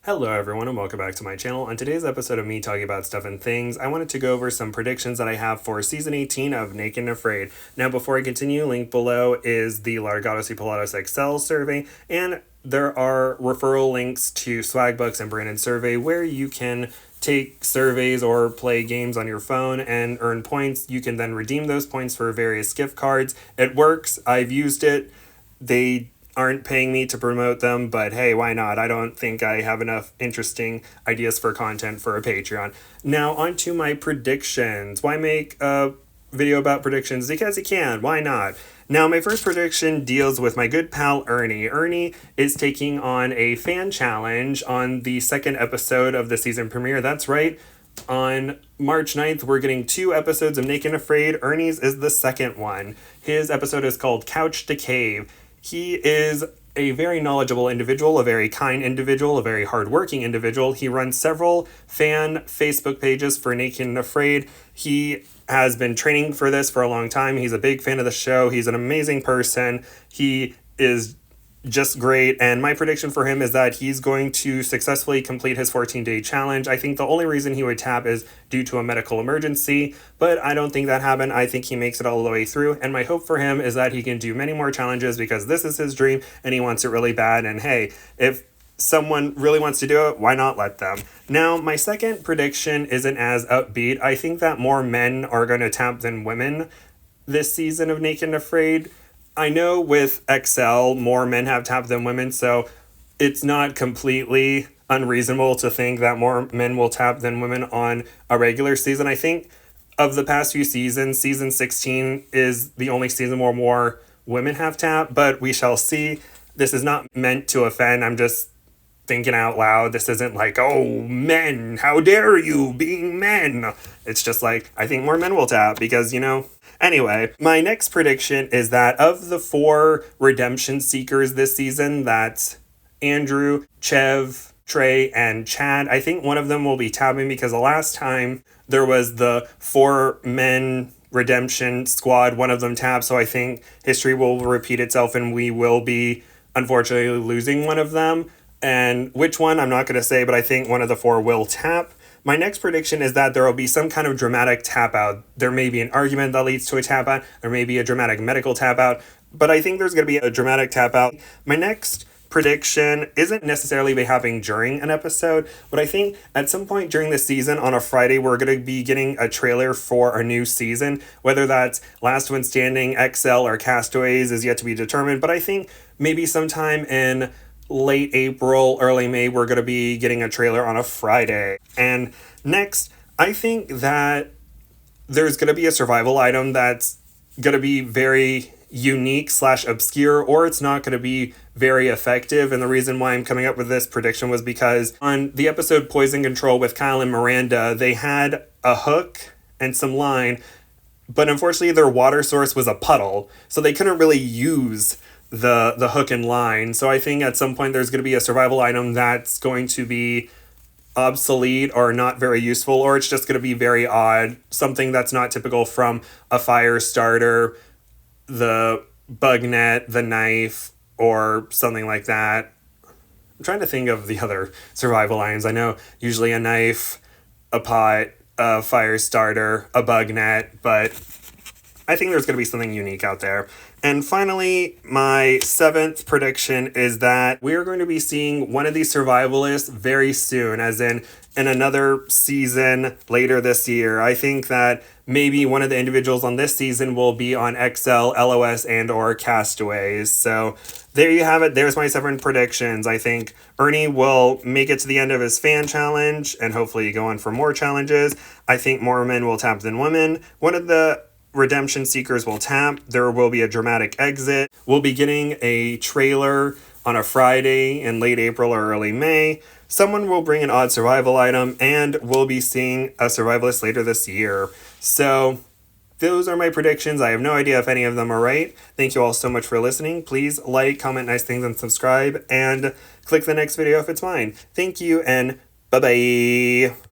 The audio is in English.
Hello everyone and welcome back to my channel. On today's episode of me talking about stuff and things, I wanted to go over some predictions that I have for season 18 of Naked and Afraid. Now before I continue, link below is the Largados y Pilatos XL survey, and there are referral links to Swagbucks and Branded Survey where you can take surveys or play games on your phone and earn points. You can then redeem those points for various gift cards. It works. I've used it. They aren't paying me to promote them, but hey, why not? I don't think I have enough interesting ideas for content for a Patreon. Now, on to my predictions. Why make a video about predictions? Because you can. Why not? Now, my first prediction deals with my good pal Ernie. Ernie is taking on a fan challenge on the second episode of the season premiere. That's right. On March 9th, we're getting 2 episodes of Naked and Afraid. Ernie's is the second one. His episode is called Couch to Cave. He is a very knowledgeable individual, a very kind individual, a very hardworking individual. He runs several fan Facebook pages for Naked and Afraid. He has been training for this for a long time. He's a big fan of the show. He's an amazing person. He is just great, and my prediction for him is that he's going to successfully complete his 14-day challenge. I think the only reason he would tap is due to a medical emergency, but I don't think that happened. I think he makes it all the way through, and my hope for him is that he can do many more challenges because this is his dream and he wants it really bad. And hey, if someone really wants to do it, why not let them? Now, my second prediction isn't as upbeat. I think that more men are going to tap than women this season of Naked and Afraid. I know with XL, more men have tapped than women, so it's not completely unreasonable to think that more men will tap than women on a regular season. I think of the past few seasons, season 16 is the only season where more women have tapped, but we shall see. This is not meant to offend. I'm just thinking out loud. This isn't like, oh, men, how dare you, being men. It's just like, I think more men will tap because, Anyway, my next prediction is that of the 4 redemption seekers this season, that's Andrew, Chev, Trey, and Chad, I think one of them will be tapping because the last time there was the 4 men redemption squad, one of them tapped, so I think history will repeat itself and we will be unfortunately losing one of them. And which one, I'm not going to say, but I think one of the 4 will tap. My next prediction is that there will be some kind of dramatic tap out. There may be an argument that leads to a tap out. There may be a dramatic medical tap out. But I think there's going to be a dramatic tap out. My next prediction isn't necessarily be happening during an episode, but I think at some point during the season on a Friday, we're going to be getting a trailer for a new season. Whether that's Last One Standing, XL, or Castaways is yet to be determined. But I think maybe sometime in late April, early May, we're going to be getting a trailer on a Friday. And next, I think that there's going to be a survival item that's going to be very unique / obscure, or it's not going to be very effective. And the reason why I'm coming up with this prediction was because on the episode Poison Control with Kyle and Miranda, they had a hook and some line, but unfortunately their water source was a puddle, so they couldn't really use the hook and line. So I think at some point there's going to be a survival item that's going to be obsolete or not very useful, or it's just going to be very odd, something that's not typical from a fire starter, the bug net, the knife, or something like that. I'm trying to think of the other survival items. I know usually a knife, a pot, a fire starter, a bug net, but I think there's going to be something unique out there. And finally, my 7th prediction is that we are going to be seeing one of these survivalists very soon, as in another season later this year. I think that maybe one of the individuals on this season will be on XL, LOS, and or Castaways. So there you have it. There's my 7 predictions. I think Ernie will make it to the end of his fan challenge and hopefully go on for more challenges. I think more men will tap than women. One of the redemption seekers will tap. There will be a dramatic exit. We'll be getting a trailer on a Friday in late April or early May. Someone will bring an odd survival item, and we'll be seeing a survivalist later this year. So those are my predictions. I have no idea if any of them are right. Thank you all so much for listening. Please like, comment nice things, and subscribe, and click the next video if it's mine. Thank you, and bye-bye.